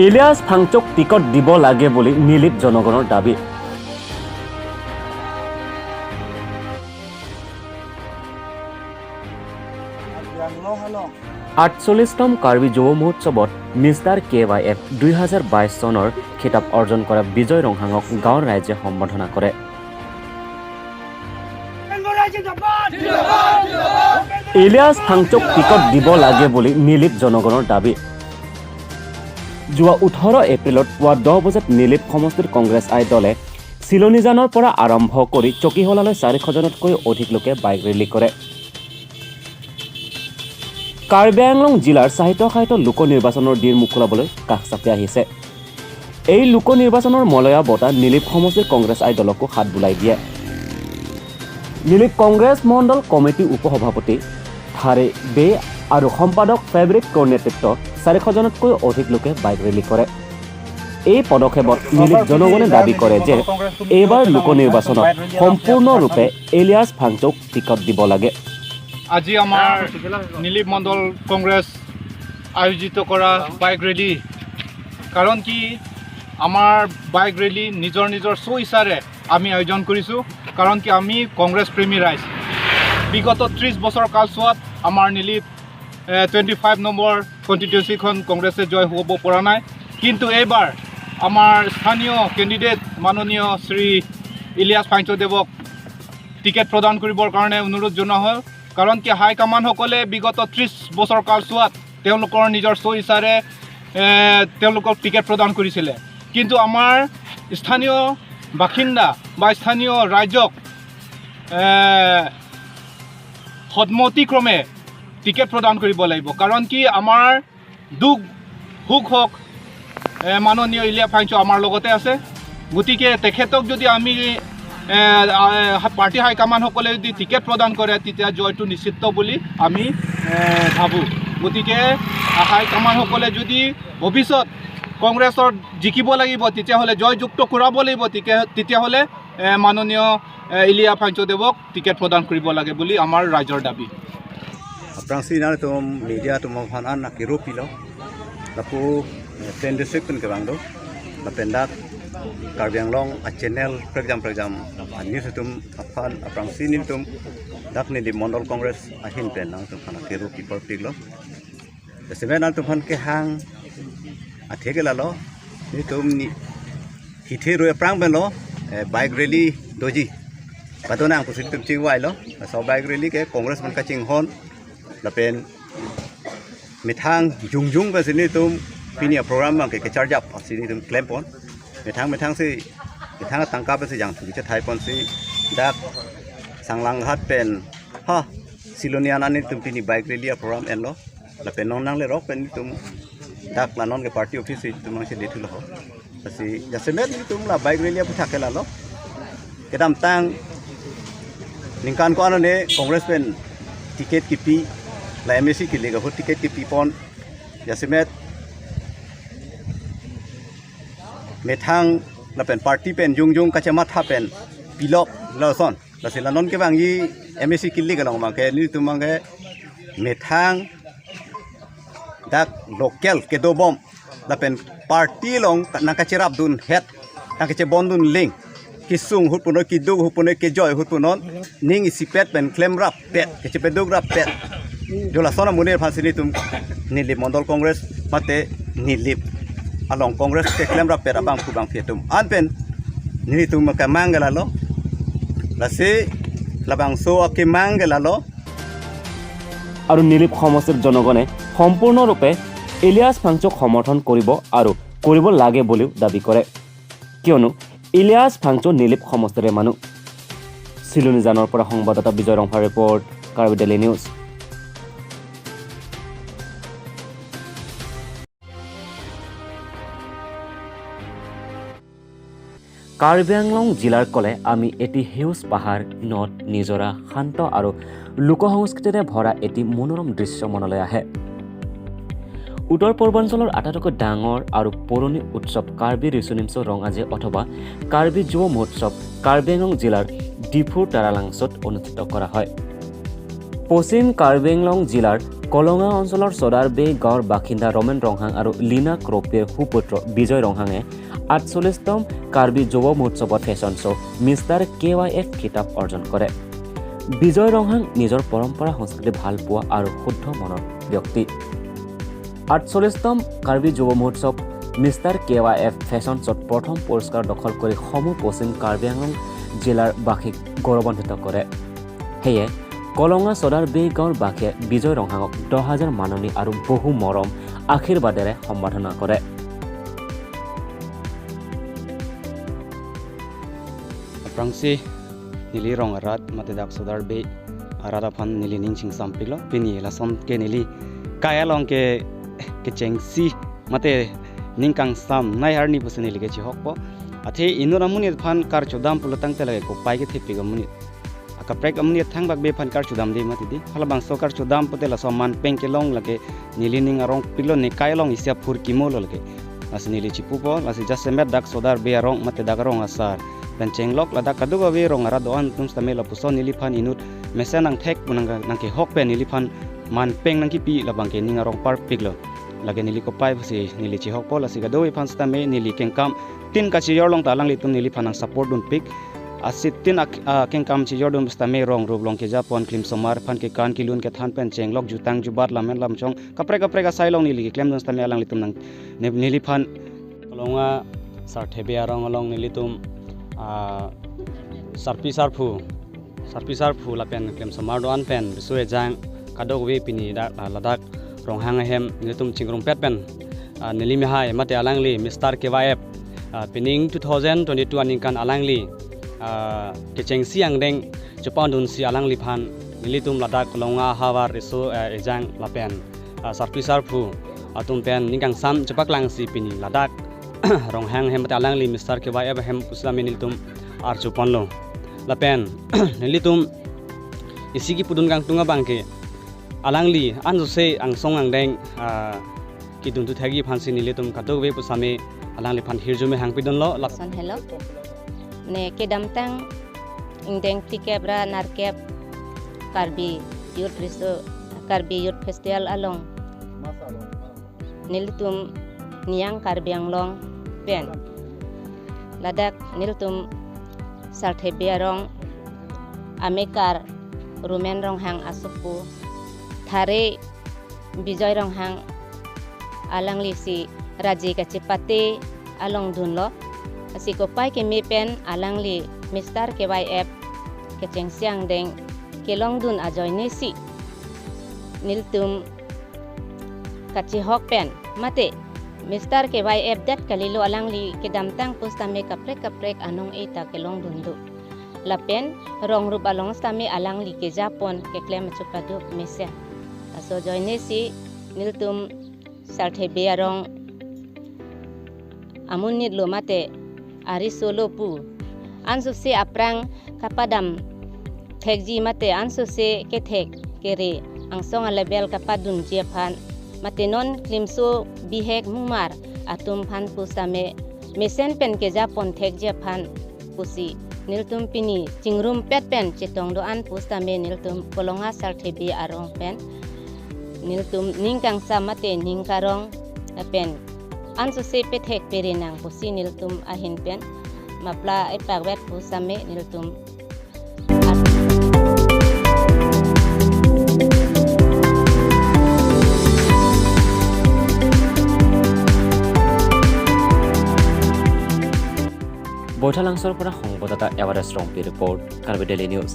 Ilyas Phunchuk ticket দিব লাগে বুলি নীলিপ জনগণৰ দাবী। আঠচল্লিছতম কাৰ্বি যুৱ মহোৎসৱত মিষ্টাৰ KYF 2022 চনৰ খিতাপ অৰ্জন কৰা বিজয় ৰংহাঙক গাঁৱৰ ৰাইজে সম্বৰ্ধনা কৰে। ইলিয়াছ ফাংচুক টিকট দিব লাগে বুলি নীলিপ জনগণৰ দাবী। যোৱা 18 এপ্ৰিলত পুৱা 10 বজাত নীলিপ সমষ্টিৰ কংগ্ৰেছ আই দলে চিলনিজানৰ পৰা আৰম্ভ কৰি চকীহোলালৈ 400জনতকৈ অধিক লোকে বাইক ৰেলী কৰে। কাৰ্বি আংলং জিলাৰ সাহিত্য লোক নিৰ্বাচনৰ দিন মুকলাবলৈ কাষ চাপি আহিছে। এই লোক নিৰ্বাচনৰ মলয়া বঁটা নীলিপ সমষ্টিৰ কংগ্ৰেছ আই দলকো হাত বুলাই দিয়ে। নীলিপ কংগ্ৰেছ মণ্ডল কমিটি উপসভাপতি থাৰে বে আৰু সম্পাদক ফেব্ৰিক কৌৰ নেতৃত্বত 400জনতকৈ অধিক লোকে বাইক ৰেলী কৰে। এই পদক্ষেপত নীলিপ জনগণে দাবী কৰে যে এইবাৰ লোক নিৰ্বাচনত সম্পূৰ্ণৰূপে ইলিয়াছ ফাংচুক টিকট দিব লাগে। আজি আমাৰ নীলিপ মণ্ডল কংগ্ৰেছ আয়োজিত কৰা বাইক ৰেলী, কাৰণ কি আমাৰ বাইক ৰেলী নিজৰ স্বইচ্ছাৰে আমি আয়োজন কৰিছোঁ, কাৰণ কি আমি কংগ্ৰেছ প্ৰেমী ৰাইজ। বিগত 30 বছৰ কালছোৱাত আমাৰ নীলিপ 25 নম্বৰ কনষ্টিটুৱেঞ্চিখন কংগ্ৰেছে জয় হ'ব পৰা নাই, কিন্তু এইবাৰ আমাৰ স্থানীয় কেণ্ডিডেট মাননীয় শ্ৰী ইলিয়াছ ফাংচুদেৱক টিকেট প্ৰদান কৰিবৰ কাৰণে অনুৰোধ জনোৱা হ'ল। কাৰণ কি হাইকমাণ্ডসকলে বিগত 30 বছৰ কালছোৱাত তেওঁলোকৰ নিজৰ স্বইচ্ছাৰে তেওঁলোকক টিকেট প্ৰদান কৰিছিলে, কিন্তু আমাৰ স্থানীয় বাসিন্দা বা স্থানীয় ৰাইজক সন্মতিক্ৰমে টিকেট প্ৰদান কৰিব লাগিব। কাৰণ কি আমাৰ দুখ সুখ হওক মাননীয় ইলিয়াছ ফাংচু আমাৰ লগতে আছে, গতিকে তেখেতক যদি আমি পাৰ্টি হাইকমাণ্ডসকলে যদি টিকেট প্ৰদান কৰে তেতিয়া জয়টো নিশ্চিত বুলি আমি ভাবোঁ। গতিকে হাইকমাণ্ডসকলে যদি ভৱিষ্যত কংগ্ৰেছৰ জিকিব লাগিব তেতিয়াহ'লে জয়যুক্ত কৰাব লাগিব, তেতিয়াহ'লে মাননীয় ইলিয়াছ ফাংচুদেৱক টিকেট প্ৰদান কৰিব লাগে বুলি আমাৰ ৰাইজৰ দাবী। Prangsinar tum media tum menghanan nak kiropilo, lapu tendesek pun kebangdo, lapendak Karbbi Anglong a channel program news tum afan prangsinil tum dak ni di Mondol Congress ahin penang tum kana kiropi portiglo. Sebenarnya tum han ke hang athegelalo ni tum ni hitero prang benlo bike rally doji. Patuna ang kusit tum chingwai lo, so bike rally ke Congress man ka chinghon lapen metang jungjung ke sini tum punya program ke charge up sini tum claim pon metang si metang tangkap si yang tu thai pon si dak sanglang hat pen ha silonian ani tum pini bike rally program en lo lapen nong le rock pen tum dak lanon ke party office tum mang se detu lo si jasemet tum la bike rally puthak ke la lo kedam tang ningkan ko anone congress pen tiket kipi la MSC ki lega ho tiket ki pipon yasemet methang la pen party pen jungjung kachama tha pen pilok lason la silanon ke bangi MSC ki lega long ma ke ni tumang ke methang dak local ke do bom la pen party long na kachirap dun het na kache bondun link kisung hupuno kidug hupuno ke joy hupuno ning isipet pen claim rap pet kache pedug rap pet Jola sona munir phasini tum Nilip Mondol Congress mate Nilip along Congress ke claim rap pera bang kubang fietum anpen nili tum ka mangala lo la se labang so ke mangala lo আৰু নীলিপ সমষ্টিৰ জনগণে সম্পূৰ্ণৰূপে ইলিয়াছ ফাংচুক সমৰ্থন কৰিব আৰু কৰিব লাগে বুলিও দাবী কৰে, কিয়নো ইলিয়াছ ফাংচু নীলিপ সমষ্টিৰে মানুহ। চিলনিজানৰ পৰা সংবাদদাতা Bijoy Ronghang report, Karbi daily news. Karbi Anglong জিলাৰ কলে আমি এটি সেউজ পাহাৰ, নদ, নিজৰা, শান্ত আৰু লোক সংস্কৃতিৰে ভৰা এটি মনোৰম দৃশ্য মনলৈ আহে। উত্তৰ পূৰ্বাঞ্চলৰ আটাইতকৈ ডাঙৰ আৰু পুৰণি উৎসৱ কাৰ্বি ৰিচুনিমছো ৰঙাজী অথবা কাৰ্বি যুৱ মহোৎসৱ কাৰ্বি আংলং জিলাৰ ডিফুৰ তাৰালাংছত অনুষ্ঠিত কৰা হয়। পশ্চিম কাৰ্বি আংলং জিলাৰ কলঙা অঞ্চলৰ চদাৰবে গাঁৱৰ বাসিন্দা ৰমেন ৰংহাং আৰু লীনা ক্ৰপিৰ সুপুত্ৰ বিজয় ৰংহাঙে 48তম কাৰ্বি যুৱ মহোৎসৱত ফেশ্বন শ্ব' মিষ্টাৰ KYF খিতাপ অৰ্জন কৰে। বিজয় ৰংহাং নিজৰ পৰম্পৰা সংস্কৃতি ভাল পোৱা আৰু শুদ্ধ মনৰ ব্যক্তি। 48তম কাৰ্বি যুৱ মহোৎসৱ মিষ্টাৰ KYF ফেশ্বন শ্ব'ত প্ৰথম পুৰস্কাৰ দখল কৰি সমূহ পশ্চিম কাৰ্বি আংলং জিলাৰ বাসীক গৌৰৱান্বিত কৰে। সেয়ে কলঙা চদাৰবে গাঁৱৰ বাসীয়ে বিজয় ৰংহাঙক 10,000 মাননী আৰু বহু মৰম আশীৰ্বাদেৰে সম্বৰ্ধনা কৰে। Prangsi nili rong arat matedak sodar be arada phan nili ning sing sampilo pini la som ke nili kaya long ke chengsi mate ning kang sam nai har ni pusen nili ke chi hokpo athe inura munit phan kar chodam pulatang tela ko pai ke thepi ga munit aka prek amni thang bak be phan kar chodam de mati di hala bang so kar chodam putela soman peng ke long lage nili ning arong pilo ne kaya long isya phur ki mol lage as nili chi pupo as jasemet dak sodar be arong mate dak rong asar dan cenglok lada kaduga we rong ara doan tum stamela puson niliphan inut mesen nang thek punang nang ke hok pen niliphan man peng nang ki pi labang ke ninga rong par piglo lage nili ko pai basi nili chi hok pol asiga doi phan stame nili kengkam tin ka chi yorlong ta lang litum niliphan nang support dun pik asit tin kengkam chi yordum stame rong rublong ke japon klim somar phan ke kan kilun ke than pen cenglok jutang jubat lamen lamchong kapre ka sailong nili klem dun stame lang litum nang niliphan kolonga sarthebe arong along nilitum sarpi sarphu la pen klem samar doan pen bisue jang kadok we pini da ladak ronghang hem nitum chingrum pet pen nili me hai mate alangli Mr. KYF pining 2022 aning kan alangli kecheng siang deng japan dun si alangli phan nilitum ladak longa hawar iso ejang la pen sarpi sarphu atum pen ningkang sam japak lang si pini ladak ronghang hem mate alangli Mr. KYF hem puslami nilitum archu ponlo lapen nilitum isigi pudun kang tunga bangke alangli anju se ang song ang deng kidun tu thagi phansi nilitum kadok we pusame alangli phan hirjume hang pidon lo Son hello ne kedam tang ingdeng tikebra narkep karbi youth festival along nilitum niang karbi anglong pen ladak nilitum sarthebiarong amekar rumen ronghang asupu thare bijoy ronghang alangli si raji kachipate along dunlo asiko pai ke mi pen alangli Mr. KYF kecheng siang deng kelong dun ajoy nesi niltum kachi hok pen mate Mr. KYF dat kalilo alangli kedamtang pustame kaprek anong eta kelong dundu lapen rong rup along stame alangli ke Japon ke klem chupadu mese aso joinesi niltum sarthebiarong amunit lo mate ari solo pu ansu se aprang kapadam thekji mate ansu se ke thek kere angsong level kapadun jephan matenon klimso bihek mumar atum phan pusame mesen pen ke Japon thek jephan pusi niltum pini chingrum pet pen chitong do an pustame niltum kolonga sarthebi arong pen niltum ningkang samate ningkarong pen ansu se pe thek perinang pusi niltum ahin pen mapla epak wet pusame niltum বৈঠালাংছৰ পৰা সংবাদদাতা Everest Rongpi report Karbi daily news.